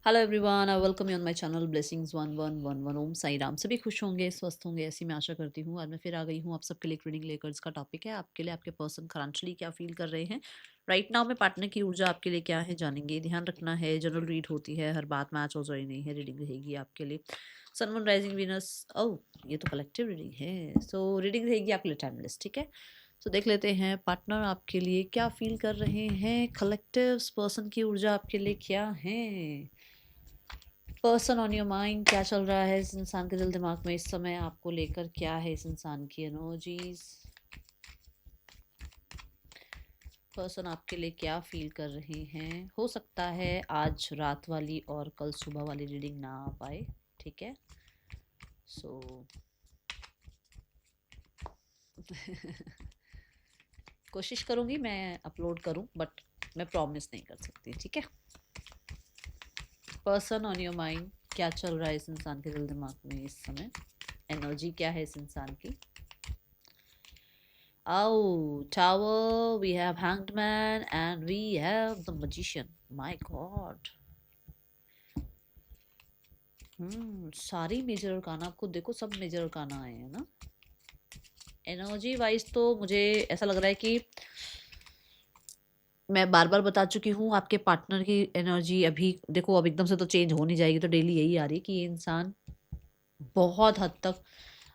Hello everyone, I welcome you on my channel blessings 1111 ओम साई राम। सभी खुश होंगे, स्वस्थ होंगे, ऐसी मैं आशा करती हूँ। आज मैं फिर आ गई हूँ आप सबके लिए। रीडिंग लेकर इसका टॉपिक है आपके लिए आपके पर्सन करंटली क्या फील कर रहे हैं राइट नाउ में, पार्टनर की ऊर्जा आपके लिए क्या है जानेंगे। ध्यान रखना है, जनरल रीड होती है, हर बात मैच हो जाए नहीं है, रीडिंग रहेगी आपके लिए। सन मून राइजिंग वीनस, ओह ये तो कलेक्टिव रीडिंग है, सो रीडिंग रहेगी आपके लिए टाइमलेस। ठीक है, तो देख लेते हैं पार्टनर आपके लिए क्या फील कर रहे हैं। कलेक्टिव पर्सन की ऊर्जा आपके लिए क्या है। पर्सन ऑन योर माइंड, क्या चल रहा है इस इंसान के दिल दिमाग में इस समय आपको लेकर, क्या है इस इंसान की एनर्जीज। पर्सन आपके लिए क्या फील कर रहे हैं। हो सकता है आज रात वाली और कल सुबह वाली रीडिंग ना आ पाए, ठीक है। सो कोशिश करूंगी मैं अपलोड करूं, बट मैं प्रॉमिस नहीं कर सकती, ठीक है। पर्सन ऑन योर माइंड, क्या चल रहा है इस इंसान के दिल दिमाग में इस समय, एनर्जी क्या है इस इंसान की। Oh, Tower, we have Hanged Man and we have the Magician. My God. सारी मेजर अरकाना आपको देखो, सब मेजर अरकाना आए हैं ना। एनर्जी वाइज तो मुझे ऐसा लग रहा है कि मैं बार बार बता चुकी हूँ, आपके पार्टनर की एनर्जी अभी देखो, अब एकदम से तो चेंज हो नहीं जाएगी, तो डेली यही आ रही है कि ये इंसान बहुत हद तक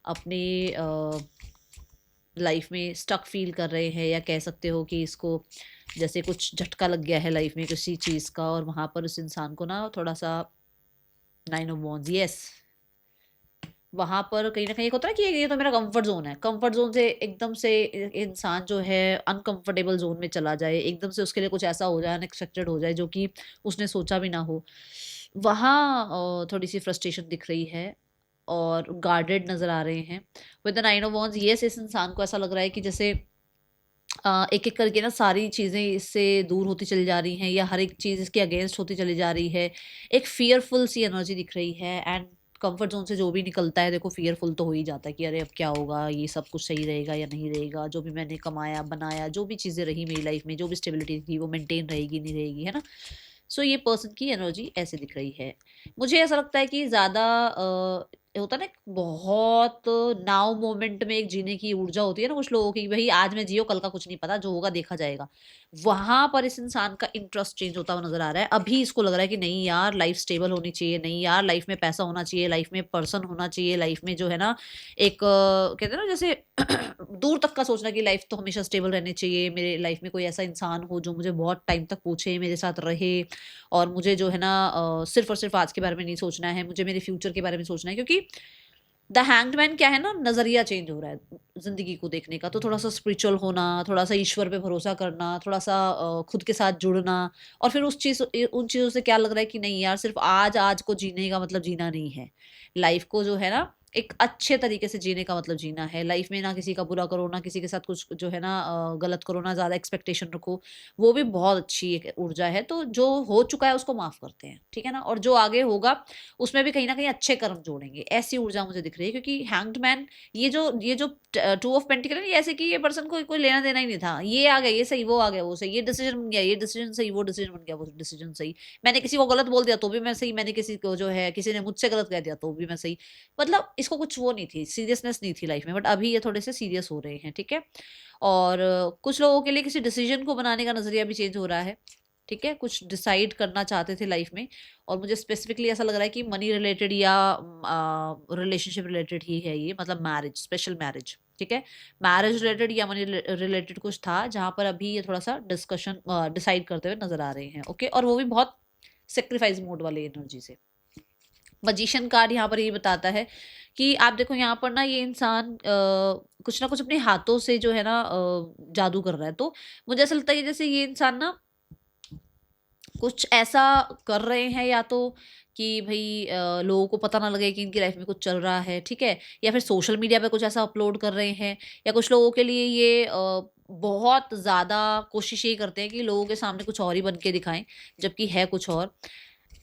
अपने लाइफ में स्टक फील कर रहे हैं, या कह सकते हो कि इसको जैसे कुछ झटका लग गया है लाइफ में किसी चीज़ का, और वहाँ पर उस इंसान को ना थोड़ा सा नाइन ऑफ वॉन्ड्स, यस, वहाँ पर कहीं ना कहीं एक होता है कि ये तो मेरा कंफर्ट जोन है, कंफर्ट जोन से एकदम से इंसान जो है अनकंफर्टेबल जोन में चला जाए, एकदम से उसके लिए कुछ ऐसा हो जाए, अनएक्सपेक्टेड हो जाए जो कि उसने सोचा भी ना हो। वहाँ थोड़ी सी फ्रस्ट्रेशन दिख रही है और गार्डेड नजर आ रहे हैं with the nine of wands. Yes, इस इंसान को ऐसा लग रहा है कि जैसे एक एक करके ना सारी चीज़ें इससे दूर होती चली जा रही हैं, या हर एक चीज़ इसके अगेंस्ट होती चली जा रही है। एक फियरफुल सी एनर्जी दिख रही है, एंड कंफर्ट जोन से जो भी निकलता है देखो फियरफुल तो हो ही जाता है कि अरे अब क्या होगा, ये सब कुछ सही रहेगा या नहीं रहेगा, जो भी मैंने कमाया बनाया, जो भी चीज़ें रही मेरी लाइफ में, जो भी स्टेबिलिटी थी वो मेंटेन रहेगी नहीं रहेगी, है ना। सो ये पर्सन की एनर्जी ऐसे दिख रही है। मुझे ऐसा लगता है कि ज़्यादा होता है ना, बहुत नाउ मोमेंट में एक जीने की ऊर्जा होती है ना कुछ लोगों की, भाई आज मैं जियो, कल का कुछ नहीं पता, जो होगा देखा जाएगा। वहां पर इस इंसान का इंटरेस्ट चेंज होता हुआ नजर आ रहा है। अभी इसको लग रहा है कि नहीं यार, लाइफ स्टेबल होनी चाहिए, नहीं यार लाइफ में पैसा होना चाहिए, लाइफ में पर्सन होना चाहिए, लाइफ में जो है ना एक कहते हैं ना जैसे दूर तक का सोचना कि लाइफ तो हमेशा स्टेबल रहनी चाहिए, मेरे लाइफ में कोई ऐसा इंसान हो जो मुझे बहुत टाइम तक पूछे, मेरे साथ रहे, और मुझे जो है ना सिर्फ और सिर्फ आज के बारे में नहीं सोचना है, मुझे मेरे फ्यूचर के बारे में सोचना है। क्योंकि द हैंग्ड मैन क्या है ना, नजरिया चेंज हो रहा है जिंदगी को देखने का, तो थोड़ा सा स्पिरिचुअल होना, थोड़ा सा ईश्वर पे भरोसा करना, थोड़ा सा खुद के साथ जुड़ना, और फिर उन चीजों से क्या लग रहा है कि नहीं यार, सिर्फ आज आज को जीने का मतलब जीना नहीं है, लाइफ को जो है ना एक अच्छे तरीके से जीने का मतलब जीना है। लाइफ में ना किसी का बुरा करो, ना किसी के साथ कुछ जो है ना गलत करो, ना ज्यादा एक्सपेक्टेशन रखो। वो भी बहुत अच्छी एक ऊर्जा है। तो जो हो चुका है उसको माफ करते हैं, ठीक है ना, और जो आगे होगा उसमें भी कहीं ना कहीं अच्छे कर्म जोड़ेंगे, ऐसी ऊर्जा मुझे दिख रही है। क्योंकि हैंग्ड मैन, ये जो टू ऑफ पेंटिकल है, ये ऐसे कि ये पर्सन को कोई लेना देना ही नहीं था, ये आ गया ये सही, वो आ गया वो सही, ये डिसीजन बन गया ये डिसीजन सही, वो डिसीजन बन गया वो डिसीजन सही, मैंने किसी को गलत बोल दिया तो भी मैं सही, मैंने किसी को जो है किसी ने मुझसे गलत कह दिया तो भी मैं सही। मतलब इसको कुछ वो नहीं थी, सीरियसनेस नहीं थी लाइफ में, बट अभी ये थोड़े से सीरियस हो रहे हैं, ठीक है। और कुछ लोगों के लिए किसी डिसीजन को बनाने का नजरिया भी चेंज हो रहा है, ठीक है, कुछ डिसाइड करना चाहते थे लाइफ में। और मुझे स्पेसिफिकली ऐसा लग रहा है कि मनी रिलेटेड या रिलेशनशिप रिलेटेड ही है ये, मतलब मैरिज, स्पेशल मैरिज, ठीक है। मैरिज रिलेटेड या मनी रिलेटेड कुछ था जहां पर अभी ये थोड़ा सा डिस्कशन डिसाइड करते हुए नजर आ रहे हैं, ओके। और वो भी बहुत सेक्रीफाइस मोड वाली एनर्जी से। मजिशियन कार्ड यहाँ पर ये बताता है कि आप देखो यहाँ पर ना ये इंसान कुछ ना कुछ अपने हाथों से जो है ना जादू कर रहा है। तो मुझे ऐसा लगता है कि जैसे ये इंसान ना कुछ ऐसा कर रहे हैं, या तो कि भाई लोगों को पता ना लगे कि इनकी लाइफ में कुछ चल रहा है, ठीक है, या फिर सोशल मीडिया पे कुछ ऐसा अपलोड कर रहे हैं, या कुछ लोगों के लिए ये बहुत ज़्यादा कोशिश ये करते हैं कि लोगों के सामने कुछ और ही बन के दिखाएं जबकि है कुछ और।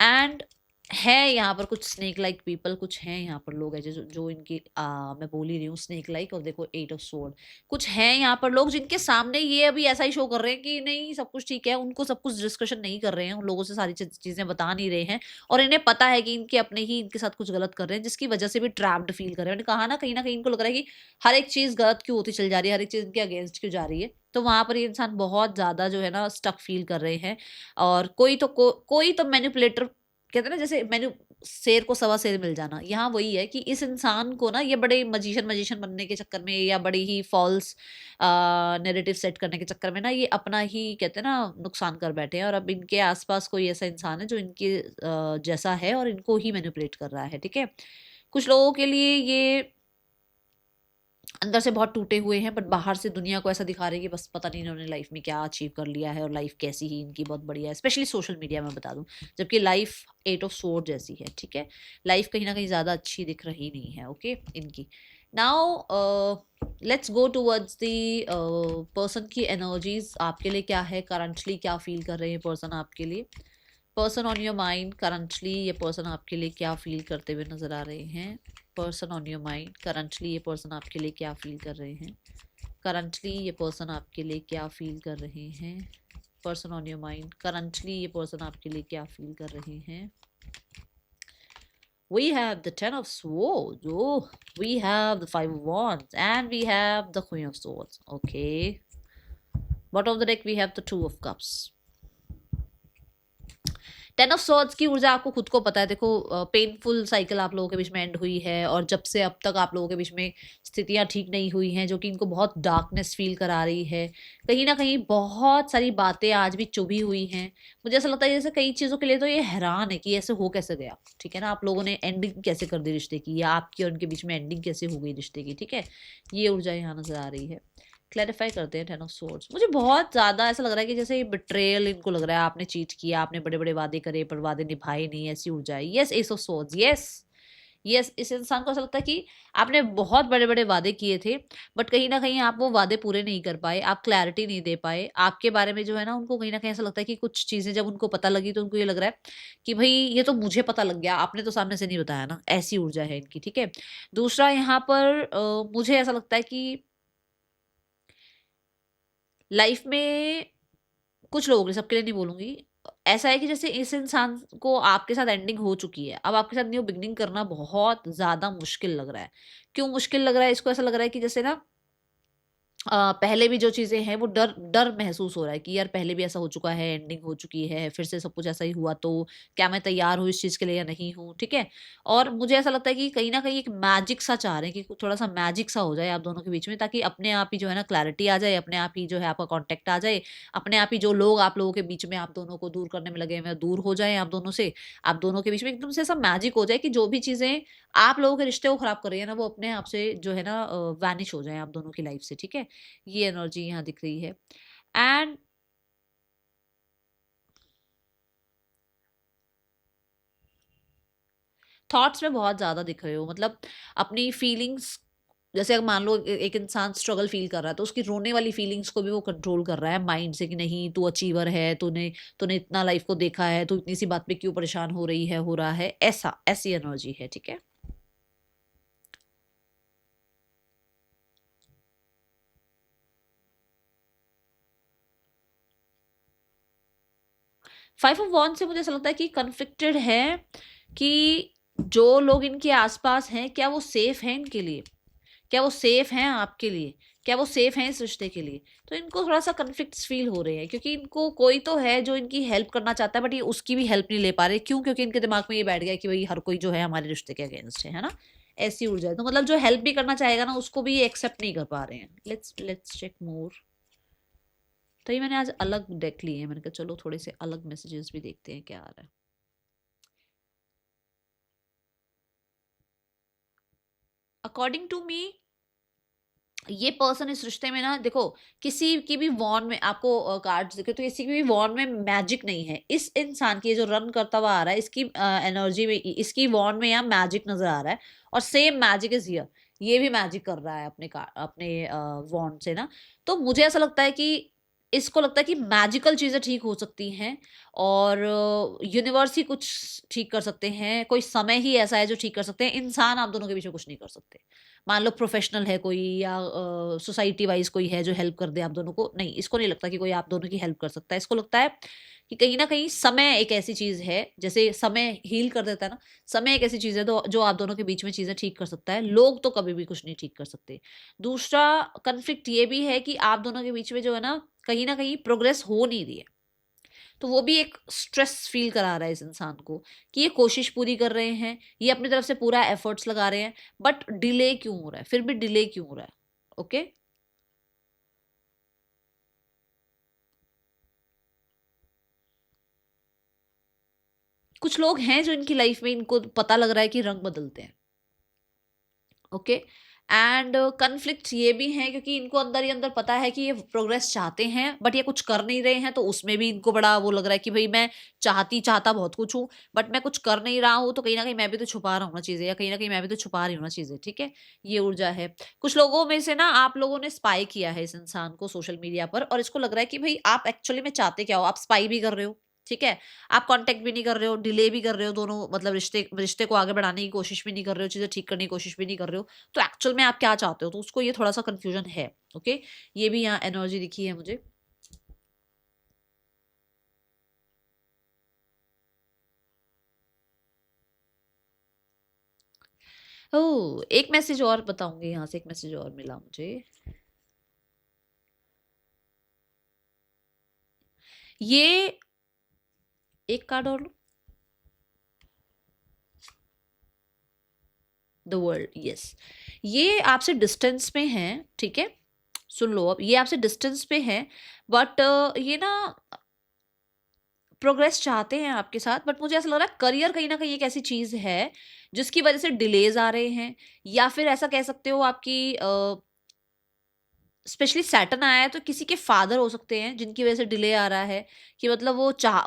एंड है यहाँ पर कुछ स्नेक लाइक पीपल, कुछ हैं यहाँ पर लोग ऐसे जो इनकी मैं बोल ही रही हूँ स्नेक लाइक, और देखो 8 ऑफ स्वॉर्ड, कुछ हैं यहाँ पर लोग जिनके सामने ये अभी ऐसा ही शो कर रहे हैं कि नहीं सब कुछ ठीक है, उनको सब कुछ डिस्कशन नहीं कर रहे हैं, उन लोगों से सारी चीजें बता नहीं रहे हैं, और इन्हें पता है कि इनके अपने ही इनके साथ कुछ गलत कर रहे हैं, जिसकी वजह से भी ट्रैप्ड फील कर रहे हैं। मैंने कहा ना कहीं इनको लग रहा है कि हर एक चीज गलत क्यों होती चल जा रही है, हर एक चीज इनके अगेंस्ट क्यों जा रही है, तो वहां पर ये इंसान बहुत ज्यादा जो है ना स्टक फील कर रहे हैं। और कोई तो मैनिपुलेटर, कहते हैं ना जैसे मैंने शेर को सवा शेर मिल जाना, यहाँ वही है कि इस इंसान को ना ये बड़े मजिशियन मजिशियन बनने के चक्कर में या बड़ी ही फॉल्स नैरेटिव सेट करने के चक्कर में ना ये अपना ही कहते हैं ना नुकसान कर बैठे हैं, और अब इनके आसपास कोई ऐसा इंसान है जो इनके जैसा है और इनको ही मैनिपुलेट कर रहा है, ठीक है। कुछ लोगों के लिए ये अंदर से बहुत टूटे हुए हैं, बट बाहर से दुनिया को ऐसा दिखा रहे हैं कि बस पता नहीं इन्होंने लाइफ में क्या अचीव कर लिया है और लाइफ कैसी ही इनकी बहुत बढ़िया है, स्पेशली सोशल मीडिया में बता दूं, जबकि लाइफ 8 ऑफ स्वॉर्ड जैसी है, ठीक है। लाइफ कहीं ना कहीं ज़्यादा अच्छी दिख रही नहीं है, ओके इनकी। Now let's go towards the person की एनर्जीज आपके लिए क्या है करंटली, क्या फील कर रहे हैं पर्सन आपके लिए। Person on your mind currently, ये पर्सन आपके लिए क्या फील करते हुए नजर आ रहे हैं। Person on your mind currently, ये पर्सन आपके लिए क्या फील कर रहे हैं। करंटली ये पर्सन आपके लिए क्या फील कर रहे हैं। Person on your mind currently, ये पर्सन आपके लिए क्या फील कर रहे हैं। We have the 10 of swords, oh, we have the 5 of wands, and we have the queen of swords, okay. Bottom of the deck we have the 2 of cups। 10 of swords की ऊर्जा आपको खुद को पता है, देखो पेनफुल साइकिल आप लोगों के बीच में एंड हुई है, और जब से अब तक आप लोगों के बीच में स्थितियां ठीक नहीं हुई हैं जो कि इनको बहुत डार्कनेस फील करा रही है, कहीं ना कहीं बहुत सारी बातें आज भी चुभी हुई हैं। मुझे ऐसा लगता है जैसे कई चीज़ों के लिए तो ये हैरान है कि ऐसे हो कैसे गया, ठीक है ना, आप लोगों ने एंडिंग कैसे कर दी रिश्ते की, या आपकी और उनके बीच में एंडिंग कैसे हो गई रिश्ते की, ठीक है। ये ऊर्जा यहाँ नजर आ रही है। क्लैरिफाई करते हैं 10 ऑफ सोर्ड्स। मुझे बहुत ज्यादा ऐसा लग रहा है कि जैसे ये बिट्रेयल इनको लग रहा है, आपने चीट किया, आपने बड़े बड़े वादे करे पर वादे निभाए नहीं, ऐसी ऊर्जा है। Yes S of swords, yes yes, इस इंसान को ऐसा लगता है कि आपने बहुत बड़े बड़े वादे किए थे, बट कहीं ना कहीं आप वो वादे पूरे नहीं कर पाए, आप क्लैरिटी नहीं दे पाए आपके बारे में, जो है ना उनको कहीं ना कहीं ऐसा लगता है कि कुछ चीजें जब उनको पता लगी तो उनको ये लग रहा है कि भाई ये तो मुझे पता लग गया, आपने तो सामने से नहीं बताया ना, ऐसी ऊर्जा है इनकी, ठीक है। दूसरा यहाँ पर मुझे ऐसा लगता है कि लाइफ में कुछ लोगों के, सबके लिए नहीं बोलूंगी, ऐसा है कि जैसे इस इंसान को आपके साथ एंडिंग हो चुकी है, अब आपके साथ न्यू बिगनिंग करना बहुत ज्यादा मुश्किल लग रहा है। क्यों मुश्किल लग रहा है, इसको ऐसा लग रहा है कि जैसे ना पहले भी जो चीज़ें हैं वो डर डर महसूस हो रहा है कि यार पहले भी ऐसा हो चुका है, एंडिंग हो चुकी है, फिर से सब कुछ ऐसा ही हुआ तो क्या मैं तैयार हूँ इस चीज़ के लिए या नहीं हूँ, ठीक है। और मुझे ऐसा लगता है कि कहीं न कहीं एक मैजिक सा चाह रहे हैं कि थोड़ा-सा मैजिक सा हो जाए आप दोनों के बीच में, ताकि अपने आप ही जो है ना क्लैरिटी आ जाए, अपने आप ही जो है आपका कॉन्टैक्ट आ जाए, अपने आप ही जो लोग आप लोगों के बीच में आप दोनों को दूर करने में लगे हुए हैं, दूर हो जाएँ आप दोनों से। आप दोनों के बीच में एकदम से ऐसा मैजिक हो जाए कि जो भी चीज़ें आप लोगों के रिश्ते को खराब कर रही है ना, वो अपने आप से जो है ना वैनिश हो जाएँ आप दोनों की लाइफ से, ठीक है। ये एनर्जी यहाँ दिख रही है। एंड थॉट्स में बहुत ज्यादा दिख रहे हो, मतलब अपनी फीलिंग्स, जैसे अगर मान लो एक इंसान स्ट्रगल फील कर रहा है तो उसकी रोने वाली फीलिंग्स को भी वो कंट्रोल कर रहा है माइंड से कि नहीं तू अचीवर है, तूने तूने इतना लाइफ को देखा है, तू इतनी सी बात पे क्यों परेशान हो रही है, हो रहा है, ऐसा ऐसी एनर्जी है, ठीक है। 5 ऑफ वॉन्ड से मुझे ऐसा लगता है कि कन्फ्लिक्टेड है कि जो लोग इनके आसपास हैं क्या वो सेफ हैं इनके लिए, क्या वो सेफ हैं आपके लिए, क्या वो सेफ हैं इस रिश्ते के लिए। तो इनको थोड़ा सा कन्फ्लिक्ट्स फील हो रहे हैं क्योंकि इनको कोई तो है जो इनकी हेल्प करना चाहता है, बट ये उसकी भी हेल्प नहीं ले पा रहे। क्यों? क्योंकि इनके दिमाग में ये बैठ गया कि भाई हर कोई जो है हमारे रिश्ते के अगेंस्ट है ना, ऐसी ऊर्जा है। तो मतलब जो हेल्प भी करना चाहेगा ना उसको भी ये एक्सेप्ट नहीं कर पा रहे हैं। लेट्स चेक मोर। तो ये मैंने आज अलग डेक लिए हैं, मैंने कहा चलो थोड़े से अलग मैसेजेस भी देखते हैं क्या आ रहा है। अकॉर्डिंग टू मी ये पर्सन इस रिश्ते में ना, देखो किसी की भी वॉन में आपको कार्ड्स दिखे तो किसी की भी वॉन में मैजिक नहीं है। इस इंसान की जो रन करता हुआ आ रहा है इसकी एनर्जी में, इसकी वॉन में यहाँ मैजिक नजर आ रहा है, और सेम मैजिक इज हियर, ये भी मैजिक कर रहा है अपने वॉन्ड से ना। तो मुझे ऐसा लगता है कि इसको लगता है कि मैजिकल चीजें ठीक हो सकती हैं और यूनिवर्स ही कुछ ठीक कर सकते हैं, कोई समय ही ऐसा है जो ठीक कर सकते हैं, इंसान आप दोनों के बीच में कुछ नहीं कर सकते। मान लो प्रोफेशनल है कोई या सोसाइटी वाइज कोई है जो हेल्प कर दे आप दोनों को, नहीं, इसको नहीं लगता कि कोई आप दोनों की हेल्प कर सकता है। इसको लगता है कि कहीं ना कहीं समय एक ऐसी चीज है, जैसे समय हील कर देता है ना, समय एक ऐसी चीज है जो आप दोनों के बीच में चीजें ठीक कर सकता है, लोग तो कभी भी कुछ नहीं ठीक कर सकते। दूसरा कन्फ्लिक्ट ये भी है कि आप दोनों के बीच में जो है ना कहीं प्रोग्रेस हो नहीं रही है, तो वो भी एक स्ट्रेस फील करा रहा है इस इंसान को कि ये कोशिश पूरी कर रहे हैं, ये अपनी तरफ से पूरा एफर्ट्स लगा रहे हैं, बट डिले क्यों हो रहा है, फिर भी डिले क्यों हो रहा है। ओके, कुछ लोग हैं जो इनकी लाइफ में इनको पता लग रहा है कि रंग बदलते हैं। ओके, एंड कन्फ्लिक्ट ये भी है क्योंकि इनको अंदर ही अंदर पता है कि ये प्रोग्रेस चाहते हैं बट ये कुछ कर नहीं रहे हैं, तो उसमें भी इनको बड़ा वो लग रहा है कि भाई मैं चाहता बहुत कुछ हूँ बट मैं कुछ कर नहीं रहा हूँ, तो कहीं ना कहीं मैं भी तो छुपा रहा हूँ ना चीजें, या कहीं ना कहीं मैं भी तो छुपा रही हूँ ना चीजें। ठीक है, ये ऊर्जा है। कुछ लोगों में से ना आप लोगों ने स्पाई किया है इस इंसान को सोशल मीडिया पर, और इसको लग रहा है कि भाई आप एक्चुअली में चाहते क्या हो, आप स्पाई भी कर रहे हो। ठीक है, आप कांटेक्ट भी नहीं कर रहे हो, डिले भी कर रहे हो, दोनों मतलब रिश्ते रिश्ते को आगे बढ़ाने की कोशिश भी नहीं कर रहे हो, चीजें ठीक करने की कोशिश भी नहीं कर रहे हो, तो एक्चुअल में आप क्या चाहते हो, तो उसको ये थोड़ा सा कंफ्यूजन है। ओके, ये भी यहाँ एनर्जी दिखी है मुझे। ओ, एक मैसेज और बताऊंगी, यहाँ से एक मैसेज और मिला मुझे। ये एक कार्ड और लो, द वर्ल्ड, यस। ये आपसे डिस्टेंस में है, ठीक है, सुन लो अब, ये आपसे डिस्टेंस पे है बट ये ना प्रोग्रेस चाहते हैं आपके साथ, बट मुझे ऐसा लग रहा है करियर कहीं ना कहीं एक ऐसी चीज है जिसकी वजह से डिलेज आ रहे हैं, या फिर ऐसा कह सकते हो आपकी स्पेशली सैटर्न आया है तो किसी के फादर हो सकते हैं जिनकी वजह से डिले आ रहा है, कि मतलब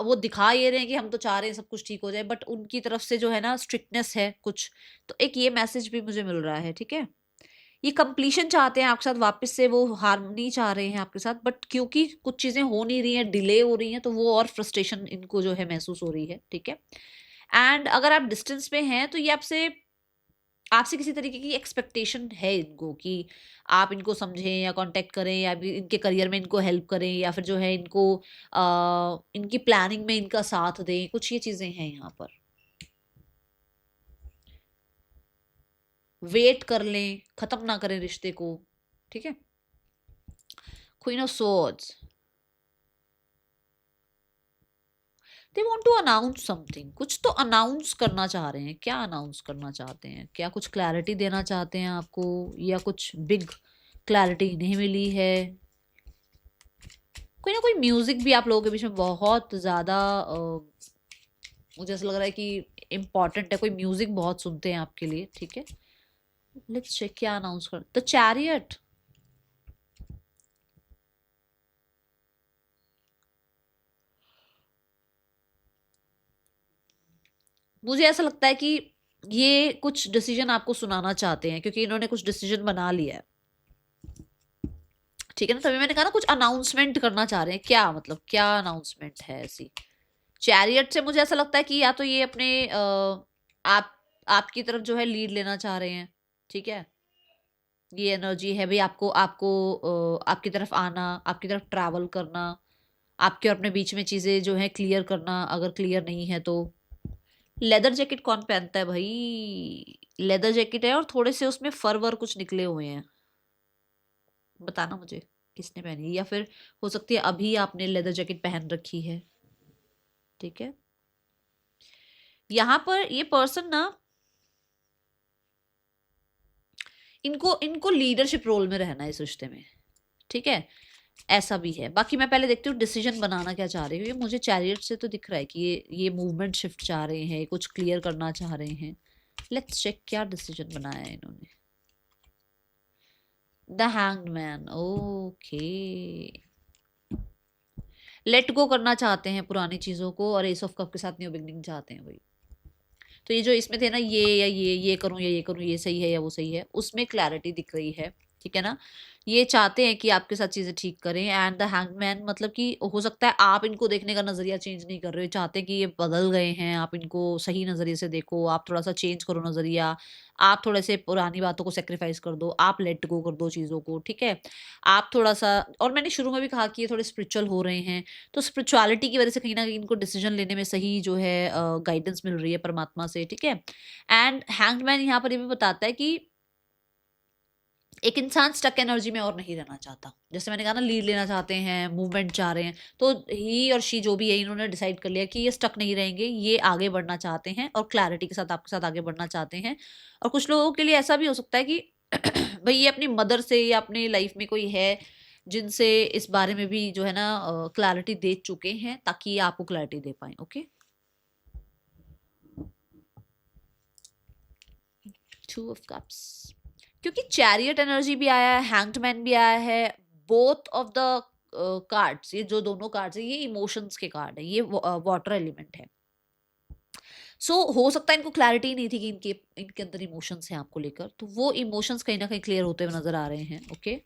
वो दिखा ये रहे हैं कि हम तो चाह रहे हैं सब कुछ ठीक हो जाए, बट उनकी तरफ से जो है ना स्ट्रिक्टनेस है कुछ, तो एक ये मैसेज भी मुझे मिल रहा है। ठीक है, ये कंप्लीशन चाहते हैं आपके साथ, वापस से वो हार्मनी चाह रहे हैं आपके साथ, बट क्योंकि कुछ चीजें हो नहीं रही हैं, डिले हो रही हैं, तो वो और फ्रस्ट्रेशन इनको जो है महसूस हो रही है। ठीक है, एंड अगर आप डिस्टेंस पे हैं तो ये आपसे आपसे किसी तरीके की एक्सपेक्टेशन है इनको कि आप इनको समझें या कांटेक्ट करें या भी इनके करियर में इनको हेल्प करें, या फिर जो है इनको इनकी प्लानिंग में इनका साथ दें, कुछ ये चीजें हैं यहाँ पर। वेट कर लें, खत्म ना करें रिश्ते को। ठीक है, queen of swords, they want to announce something, कुछ तो अनाउंस करना चाह रहे हैं। क्या अनाउंस करना चाहते हैं, क्या कुछ क्लैरिटी देना चाहते हैं आपको, या कुछ बिग क्लैरिटी नहीं मिली है। कोई ना कोई म्यूजिक भी आप लोगों के बीच में बहुत ज्यादा मुझे ऐसा लग रहा है कि इम्पोर्टेंट है, कोई म्यूजिक बहुत सुनते हैं आपके लिए। ठीक है, लेट्स चेक क्या अनाउंस कर, द चैरियट। मुझे ऐसा लगता है कि ये कुछ डिसीजन आपको सुनाना चाहते हैं क्योंकि इन्होंने कुछ डिसीजन बना लिया है। ठीक है ना, तभी मैंने कहा ना कुछ अनाउंसमेंट करना चाह रहे हैं, क्या मतलब क्या अनाउंसमेंट है ऐसी। चैरियट से मुझे ऐसा लगता है कि या तो ये अपने आप आपकी तरफ जो है लीड लेना चाह रहे हैं। ठीक है, ये एनर्जी है भाई, आपको आपको आपकी तरफ आना, आपकी तरफ ट्रैवल करना, आपके और अपने बीच में चीजें जो है क्लियर करना, अगर क्लियर नहीं है तो। लेदर जैकेट कौन पहनता है भाई, लेदर जैकेट है और थोड़े से उसमें फर वर कुछ निकले हुए हैं, बताना मुझे किसने पहनी है, या फिर हो सकती है अभी आपने लेदर जैकेट पहन रखी है। ठीक है, यहाँ पर ये पर्सन ना इनको इनको लीडरशिप रोल में रहना है इस रिश्ते में। ठीक है, ऐसा भी है। बाकी मैं पहले देखती हूँ डिसीजन बनाना क्या चाह रही हूँ, ये मुझे चैरियट से तो दिख रहा है कि ये मूवमेंट शिफ्ट चाह रहे हैं, कुछ क्लियर करना चाह रहे हैं। लेट्स चेक क्या डिसीजन बनाया है इन्होंने। The hanged man, okay, let go करना चाहते हैं पुरानी चीजों को, और एस ऑफ कप के साथ न्यू बिगनिंग चाहते हैं भाई। तो ये जो इसमें थे ना, ये या ये करूं या ये करूं, ये सही है या वो सही है, उसमें क्लैरिटी दिख रही है। ठीक है ना। ये चाहते हैं कि आपके साथ चीजें ठीक करें। एंड द हैंगमैन मतलब कि हो सकता है आप इनको देखने का नजरिया चेंज नहीं कर रहे हो, चाहते हैं कि ये बदल गए हैं, आप इनको सही नजरिए से देखो, आप थोड़ा सा चेंज करो नजरिया, आप थोड़े से पुरानी बातों को सेक्रीफाइस कर दो, आप लेट गो कर दो चीजों को, ठीक है। आप थोड़ा सा, और मैंने शुरू में भी कहा कि ये थोड़े स्पिरिचुअल हो रहे हैं, तो स्पिरिचुअलिटी की वजह से कहीं ना कहीं इनको डिसीजन लेने में सही जो है गाइडेंस मिल रही है परमात्मा से, ठीक है। एंड हैंगमैन यहाँ पर ये भी बताता है कि एक इंसान स्टक एनर्जी में और नहीं रहना चाहता। जैसे मैंने कहा ना, लीड लेना चाहते हैं, मूवमेंट चाह रहे हैं, तो ही और शी जो भी है इन्होंने डिसाइड कर लिया कि ये स्टक नहीं रहेंगे, ये आगे बढ़ना चाहते हैं और क्लैरिटी के साथ आपके साथ आगे बढ़ना चाहते हैं। और कुछ लोगों के लिए ऐसा भी हो सकता है कि भाई ये अपनी मदर से या अपनी लाइफ में कोई है जिनसे इस बारे में भी जो है ना क्लैरिटी दे चुके हैं, ताकि आपको क्लैरिटी दे पाए। ओके, 2 ऑफ कप्स, क्योंकि चैरियट एनर्जी भी आया है, हैंग्ड भी आया है, बोथ ऑफ द कार्ड्स, ये जो दोनों कार्ड्स है ये इमोशंस के कार्ड है, ये वाटर एलिमेंट है। सो हो सकता है इनको क्लैरिटी नहीं थी कि इनके इनके अंदर इमोशंस हैं आपको लेकर, तो वो इमोशंस कहीं ना कहीं क्लियर होते हुए नजर आ रहे हैं। Okay,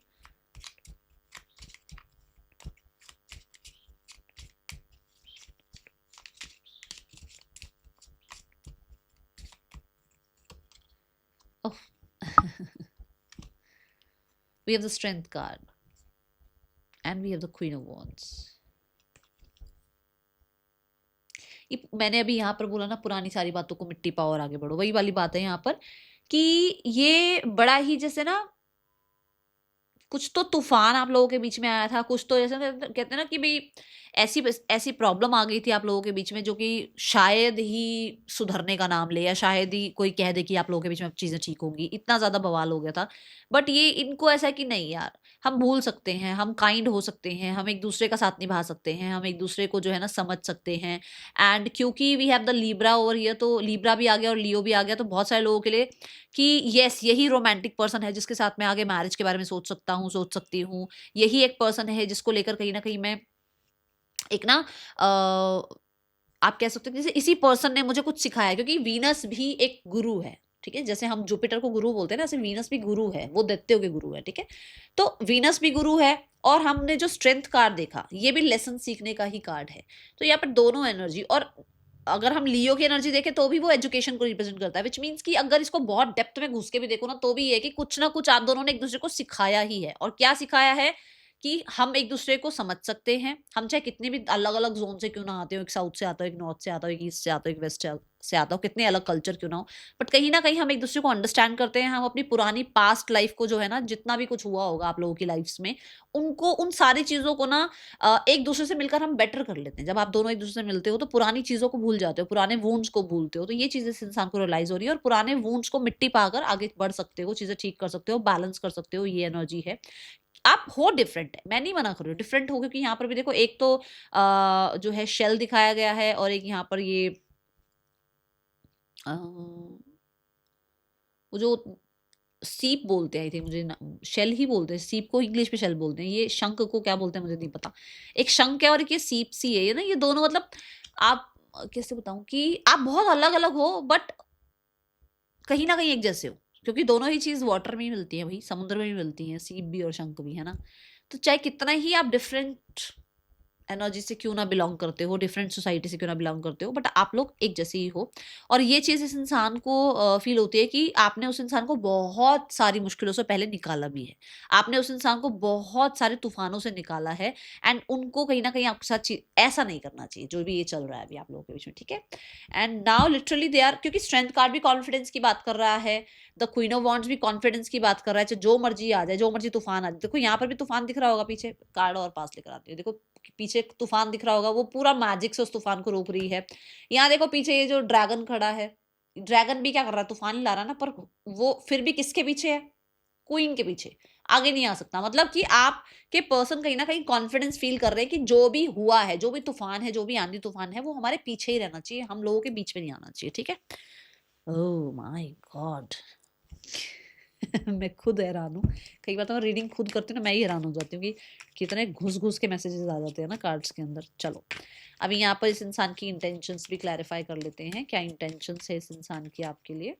we have the strength card and we have the queen of wands। ये मैंने अभी यहाँ पर बोला ना, पुरानी सारी बातों को मिट्टी पाओ और आगे बढ़ो, वही वाली बात है यहाँ पर कि ये बड़ा ही जैसे ना कुछ तो तूफान आप लोगों के बीच में आया था, कुछ तो जैसे कहते हैं ना कि भाई ऐसी ऐसी प्रॉब्लम आ गई थी आप लोगों के बीच में जो कि शायद ही सुधरने का नाम ले, या शायद ही कोई कह दे कि आप लोगों के बीच में अब चीजें ठीक होंगी, इतना ज्यादा बवाल हो गया था। बट ये इनको ऐसा है कि नहीं यार, हम भूल सकते हैं, हम काइंड हो सकते हैं, हम एक दूसरे का साथ निभा सकते हैं, हम एक दूसरे को जो है ना समझ सकते हैं। एंड क्योंकि we have the Libra over here, तो लीब्रा भी आ गया और लियो भी आ गया, तो बहुत सारे लोगों के लिए कि यस यही रोमांटिक पर्सन है जिसके साथ मैं आगे मैरिज के बारे में सोच सकता हूँ, सोच सकती हूँ। यही एक पर्सन है जिसको लेकर कहीं ना कहीं मैं एक ना आप कह सकते हो कि जैसे इसी पर्सन ने मुझे कुछ सिखाया है, क्योंकि वीनस भी एक गुरु है, ठीक है। जैसे हम जुपिटर को गुरु बोलते हैं ना, ऐसे वीनस भी गुरु है, वो दैत्यों के गुरु है, ठीक है। तो वीनस भी गुरु है, और हमने जो स्ट्रेंथ कार्ड देखा ये भी लेसन सीखने का ही कार्ड है। तो यहाँ पर दोनों एनर्जी, और अगर हम लियो की एनर्जी देखें तो भी वो एजुकेशन को रिप्रेजेंट करता है, विच मीन्स कि अगर इसको बहुत डेप्थ में घुस के भी देखो ना, तो भी ये है कि कुछ ना कुछ आप दोनों ने एक दूसरे को सिखाया ही है। और क्या सिखाया है कि हम एक दूसरे को समझ सकते हैं, हम चाहे कितने भी अलग अलग जोन से क्यों ना आते हो, एक साउथ से आता हो, एक नॉर्थ से आता हो, एक ईस्ट से आता हो, एक वेस्ट से आता हो, कितने अलग कल्चर क्यों ना हो, बट कहीं ना कहीं हम एक दूसरे को अंडरस्टैंड करते हैं। हम अपनी पुरानी पास्ट लाइफ को जो है ना, जितना भी कुछ हुआ होगा आप लोगों की लाइफ में, उनको उन सारी चीजों को ना एक दूसरे से मिलकर हम बेटर कर लेते हैं। जब आप दोनों एक दूसरे से मिलते हो तो पुरानी चीजों को भूल जाते हो, पुराने वूंड्स को भूलते हो, तो ये चीजें इस इंसान को रियलाइज हो रही है, और पुराने वूंड्स को मिट्टी पाकर आगे बढ़ सकते हो, चीजें ठीक कर सकते हो, बैलेंस कर सकते हो, ये एनर्जी है। आप हो डिफरेंट है, मैं नहीं मना कर रही हूँ, डिफरेंट हो, क्योंकि यहाँ पर भी देखो एक तो जो है शेल दिखाया गया है, और एक यहाँ पर ये वो जो सीप बोलते हैं, आई थिंक, मुझे शेल ही बोलते हैं, सीप को इंग्लिश में शेल बोलते हैं, ये शंख को क्या बोलते हैं मुझे नहीं पता। एक शंख है और एक ये सीप सी है, ये ना, ये दोनों मतलब आप कैसे बताऊं कि आप बहुत अलग अलग हो, बट कहीं ना कहीं एक जैसे हो, क्योंकि दोनों ही चीज वाटर में ही मिलती है, भाई समुद्र में भी मिलती है, सीप भी और शंख भी, है ना। तो चाहे कितना ही आप डिफरेंट एनर्जी से क्यों ना बिलोंग करते हो, डिफरेंट सोसाइटी से क्यों ना बिलोंग करते हो, बट आप लोग एक जैसे ही हो। और ये चीज़ इस इंसान को फील होती है कि आपने उस इंसान को बहुत सारी मुश्किलों से पहले निकाला भी है, आपने उस इंसान को बहुत सारे तूफानों से निकाला है। एंड उनको कहीं ना कहीं आपके साथ ऐसा नहीं करना चाहिए जो भी ये चल रहा है अभी आप लोगों के बीच में, ठीक है। And now literally they are, क्योंकि स्ट्रेंथ कार्ड भी कॉन्फिडेंस की बात कर रहा है, द क्वीन ऑफ वॉन्ड्स भी कॉन्फिडेंस की बात कर रहा है, चाहे जो मर्जी आ जाए, जो मर्जी तूफान आ जाए। देखो यहाँ पर भी तूफान दिख रहा होगा, पीछे कार्ड और पास लेकर आती है, देखो पीछे एक तूफान दिख रहा होगा, वो पूरा मैजिक से उस तूफान को रोक रही है। यहाँ देखो पीछे ये जो ड्रैगन खड़ा है, ड्रैगन भी क्या कर रहा है, तूफान ही ला रहा है ना, पर वो फिर भी किसके पीछे है, क्वीन के पीछे, आगे नहीं आ सकता। मतलब कि आप के पर्सन कहीं ना कहीं कॉन्फिडेंस फील कर रहे हैं कि जो भी हुआ है, जो भी तूफान है, जो भी आंधी तूफान है, वो हमारे पीछे ही रहना चाहिए, हम लोगों के बीच में नहीं आना चाहिए, ठीक है। ओह माय गॉड, मैं खुद हैरान हूँ, कई बार तो मैं रीडिंग खुद करती हूँ ना, मैं ही हैरान हो जाती हूँ कि कितने घुस घुस के मैसेजेस आ जाते हैं ना कार्ड्स के अंदर। चलो अभी यहाँ पर इस इंसान की इंटेंशंस भी क्लैरिफाई कर लेते हैं, क्या इंटेंशंस है इस इंसान की आपके लिए।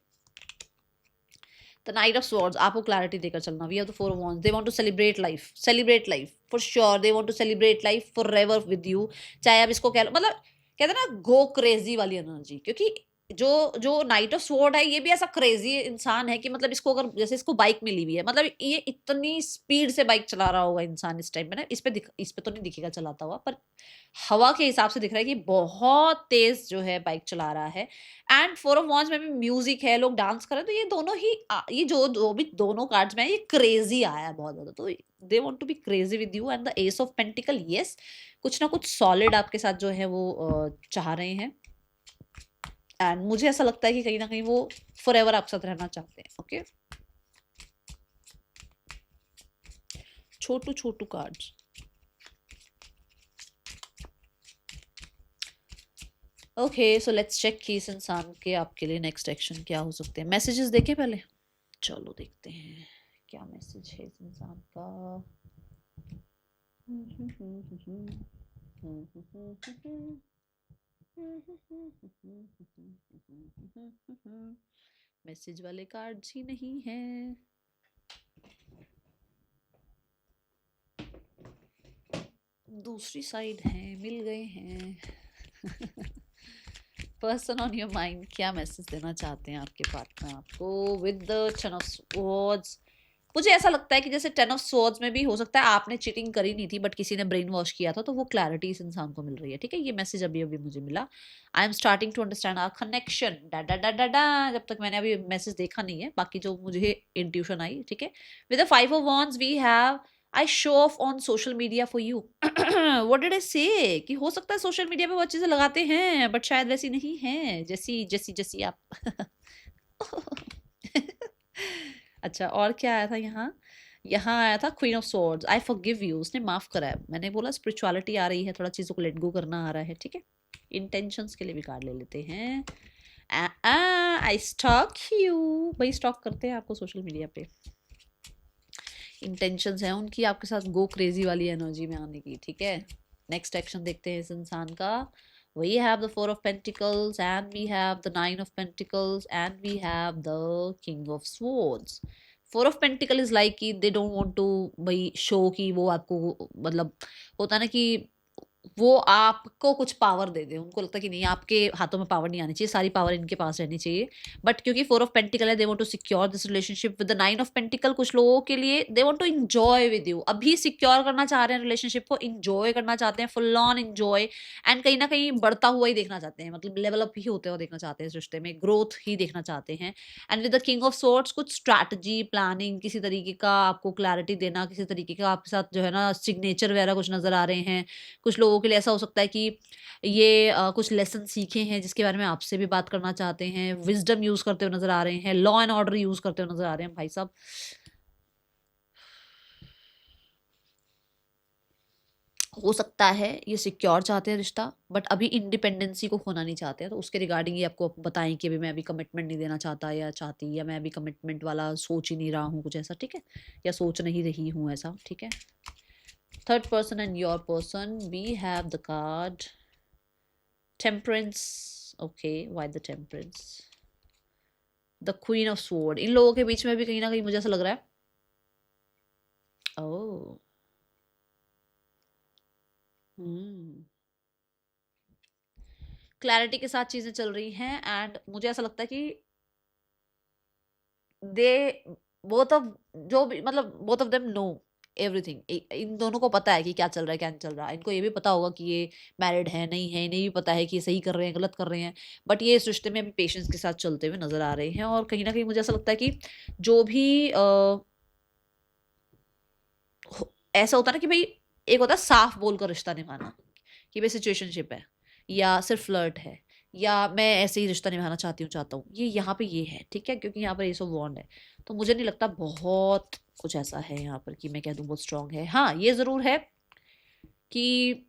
द नाइट ऑफ स्वॉर्ड्स आपको क्लैरिटी देकर चलना. We have the four of wands. They want to celebrate life for sure. They want to celebrate life forever with you. चाहे आप इसको कह लो, मतलब कहते हैं ना गो क्रेजी वाली एनर्जी. क्योंकि जो जो नाइट ऑफ स्वॉर्ड है ये भी ऐसा क्रेजी इंसान है कि मतलब इसको अगर जैसे इसको बाइक मिली हुई है, मतलब ये इतनी स्पीड से बाइक चला रहा होगा इंसान इस टाइम में ना. इस पे तो नहीं दिखेगा चलाता हुआ, पर हवा के हिसाब से दिख रहा है कि बहुत तेज जो है बाइक चला रहा है. एंड फोर ऑफ वॉन्ड्स में भी म्यूजिक है, लोग डांस कर रहे हैं. तो ये दोनों ही ये जो भी दोनों कार्ड्स में है, ये क्रेजी आया है बहुत ज्यादा. तो they want to be crazy with you. And the ace of pentacles, yes, कुछ ना कुछ सॉलिड आपके साथ जो है वो चाह रहे हैं. एंड मुझे ऐसा लगता है कि कहीं ना कहीं वो फॉर एवर आपके साथ रहना चाहते हैं. ओके, छोटू छोटू cards. Okay, so let's check कि इस इंसान के आपके लिए नेक्स्ट एक्शन क्या हो सकते हैं. मैसेजेस देखें पहले. चलो देखते हैं क्या मैसेज है इस इंसान का. मैसेज वाले कार्ड्स ही नहीं हैं. दूसरी साइड है, मिल गए हैं. पर्सन ऑन योर माइंड क्या मैसेज देना चाहते हैं आपके पार्टनर आपको with the ten of swords. मुझे ऐसा लगता है कि जैसे टेन ऑफ स्वॉर्ड्स में भी हो सकता है आपने चीटिंग करी नहीं थी, बट किसी ने ब्रेन वॉश किया था, तो वो क्लैरिटी इस इंसान को मिल रही है. ठीक है, ये मैसेज अभी अभी मुझे मिला. I am starting to understand our connection. डा डा डा डा डा. जब तक मैंने अभी मैसेज देखा नहीं है, बाकी जो मुझे इंट्यूशन आई. ठीक है, with the five of wands we have I show off on social media for you. What did I say कि हो सकता है सोशल मीडिया पे वो चीजें लगाते हैं, बट शायद वैसी नहीं है जैसी जैसी जैसी आप. अच्छा, और क्या आया था यहाँ. यहाँ आया था queen of swords. I forgive you. उसने माफ करा है. मैंने बोला स्पिरिचुअलिटी आ रही है, थोड़ा चीजों को लेट गो करना आ रहा है. ठीक है, इंटेंशंस के लिए भी कार्ड ले लेते हैं. आई स्टॉक यू. भाई स्टॉक करते हैं आपको सोशल मीडिया पे. इंटेंशंस हैं उनकी आपके साथ गो क्रेजी वाली एनर्जी में आने की. ठीक है, नेक्स्ट एक्शन देखते हैं इस इंसान का. We have the four of pentacles and we have the nine of pentacles and we have the king of swords. Four of pentacle is like कि दे डोंट वांट टू भाई show कि वो आपको, मतलब होता है ना कि वो आपको कुछ पावर दे दे. उनको लगता है कि नहीं, आपके हाथों में पावर नहीं आनी चाहिए, सारी पावर इनके पास रहनी चाहिए. बट क्योंकि फोर ऑफ पेंटिकल है, they want to secure this relationship with the nine of pentacles. कुछ लोगों के लिए they want to enjoy with you. अभी सिक्योर करना चाह रहे हैं रिलेशनशिप को, एंजॉय करना चाहते हैं, फुल ऑन एंजॉय. एंड कहीं ना कहीं बढ़ता हुआ ही देखना चाहते हैं, मतलब लेवल अप ही होते हुए देखना चाहते हैं इस रिश्ते में, ग्रोथ ही देखना चाहते हैं. And with the king of swords कुछ स्ट्रैटेजी प्लानिंग, किसी तरीके का आपको क्लैरिटी देना, किसी तरीके का आपके साथ जो है ना सिग्नेचर वगैरह कुछ नजर आ रहे हैं. कुछ लोगों के लिए ऐसा हो सकता है कि ये कुछ लेसन सीखे हैं जिसके बारे में आपसे भी बात करना चाहते हैं. विजडम यूज करते हुए नजर आ रहे हैं, लॉ एंड ऑर्डर यूज करते हुए नजर आ रहे हैं. भाई साहब हो सकता है ये सिक्योर चाहते हैं रिश्ता, बट अभी इंडिपेंडेंसी को खोना नहीं चाहते हैं. तो उसके रिगार्डिंग ये आपको बताएं कि अभी मैं अभी कमिटमेंट नहीं देना चाहता या चाहती, या मैं अभी कमिटमेंट वाला सोच ही नहीं रहा हूँ कुछ ऐसा. ठीक है, या सोच नहीं रही हूँ ऐसा. ठीक है, third person and your person. We have the card temperance. Okay, why the temperance. The queen of sword. इन लोगों के बीच में भी कहीं ना कहीं मुझे ऐसा लग रहा है. ओह, क्लैरिटी के साथ चीजें चल रही हैं. एंड मुझे ऐसा लगता है कि दे बोथ ऑफ जो भी, मतलब both of them know everything. इन दोनों को पता है कि क्या चल रहा है क्या नहीं चल रहा है. इनको ये भी पता होगा कि ये मैरिड है नहीं है, इन्हें भी पता है कि ये सही कर रहे हैं गलत कर रहे हैं. बट ये इस रिश्ते में अभी पेशेंस के साथ चलते हुए नजर आ रहे हैं. और कहीं ना कहीं मुझे ऐसा लगता है कि जो भी ऐसा होता है ना कि भाई एक होता है साफ बोलकर रिश्ता निभाना कि भाई सिचुएशनशिप है या सिर्फ फ्लर्ट है या मैं ऐसे ही रिश्ता निभाना चाहता हूँ, ये यहाँ पे ये है. ठीक है, क्योंकि यहाँ पर ये सब बॉन्ड है. तो मुझे नहीं लगता बहुत कुछ ऐसा है यहाँ पर कि मैं कह दूँ बहुत स्ट्रांग है. हाँ, ये जरूर है कि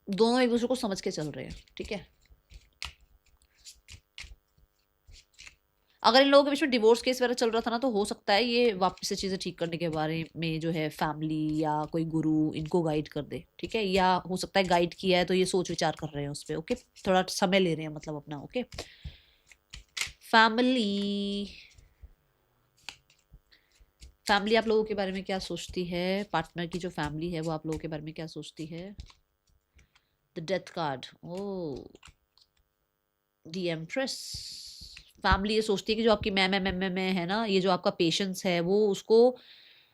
दोनों एक दूसरे को समझ के चल रहे हैं. ठीक है, अगर इन लोगों के बीच में डिवोर्स केस वगैरह चल रहा था ना, तो हो सकता है ये वापस से चीज़ें ठीक करने के बारे में जो है फैमिली या कोई गुरु इनको गाइड कर दे. ठीक है, या हो सकता है गाइड किया है तो ये सोच विचार कर रहे हैं उस पर. ओके, थोड़ा समय ले रहे हैं मतलब अपना. ओके, फैमिली, फैमिली आप लोगों के बारे में क्या सोचती है? पार्टनर की जो फैमिली है वो आप लोगों के बारे में क्या सोचती है? The death card, oh the empress. Family ये सोचती है कि जो आपकी मैं है ना, ये जो आपका पेशेंस है वो उसको,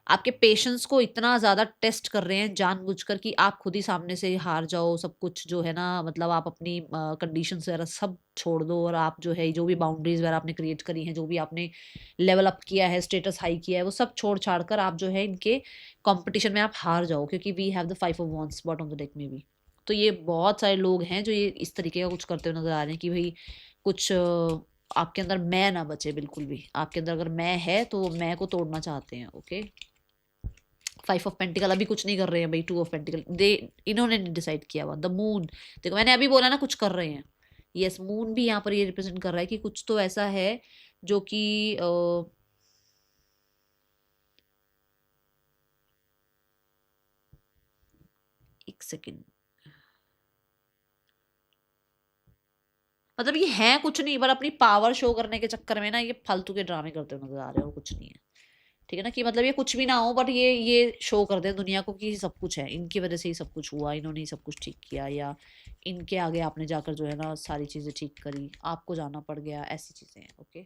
आपके पेशेंस को इतना ज़्यादा टेस्ट कर रहे हैं जानबूझकर कि आप खुद ही सामने से हार जाओ सब कुछ, जो है ना, मतलब आप अपनी कंडीशंस वगैरह सब छोड़ दो और आप जो है जो भी बाउंड्रीज वगैरह आपने क्रिएट करी हैं, जो भी आपने लेवल अप किया है, स्टेटस हाई किया है, वो सब छोड़ छाड़ कर आप जो है इनके कंपटीशन में आप हार जाओ, क्योंकि we have the 5 of Wands bottom of the deck में भी। तो ये बहुत सारे लोग हैं जो ये इस तरीके का कुछ करते हुए नजर आ रहे हैं कि भाई कुछ आपके अंदर मैं ना बचे, बिल्कुल भी आपके अंदर अगर मैं है तो वो मैं को तोड़ना चाहते हैं। ओके, 5 of Pentacle अभी कुछ नहीं कर रहे हैं भाई, 2 of Pentacle दे, इन्होंने डिसाइड किया हुआ। द मून, देखो मैंने अभी बोला ना कुछ कर रहे हैं, यस मून भी यहाँ पर ये रिप्रेजेंट कर रहा है कि कुछ तो ऐसा है जो कि एक सेकेंड, मतलब ये है कुछ नहीं पर अपनी पावर शो करने के चक्कर में ना ये फालतू के ड्रामे करते हुए नजर आ रहे हैं और कुछ नहीं है। ठीक है ना, कि मतलब ये कुछ भी ना हो बट ये शो कर दे दुनिया को कि सब कुछ है, इनकी वजह से ही सब कुछ हुआ, इन्होंने ही सब कुछ ठीक किया, या इनके आगे आपने जाकर जो है ना सारी चीज़ें ठीक करी, आपको जाना पड़ गया, ऐसी चीज़ें हैं। Okay,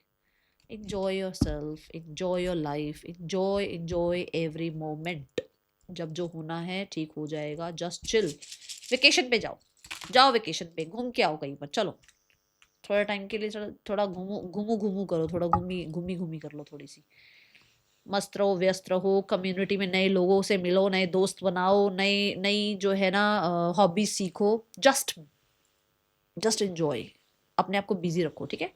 enjoy yourself, enjoy your life, enjoy every moment। जब जो होना है ठीक हो जाएगा, जस्ट चिल। वेकेशन पे जाओ, जाओ वेकेशन पे, घूम के आओ कहीं पर, चलो थोड़ा टाइम के लिए, चलो थोड़ा घूमो घूमू घूमू करो, थोड़ा घूमी घूमी घूमी कर लो थोड़ी सी, मस्त रहो, व्यस्त रहो, कम्युनिटी में नए लोगों से मिलो, नए दोस्त बनाओ, नई नई जो है ना हॉबीज सीखो, जस्ट जस्ट एंजॉय, अपने आप को बिजी रखो। ठीक है,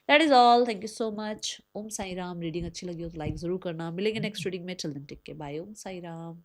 that is all, thank you so much. Om Sai Ram. Reading अच्छी लगी हो तो लाइक जरूर करना, मिलेंगे नेक्स्ट रीडिंग में, चल दिन टिक के, बाय, ओम साई राम।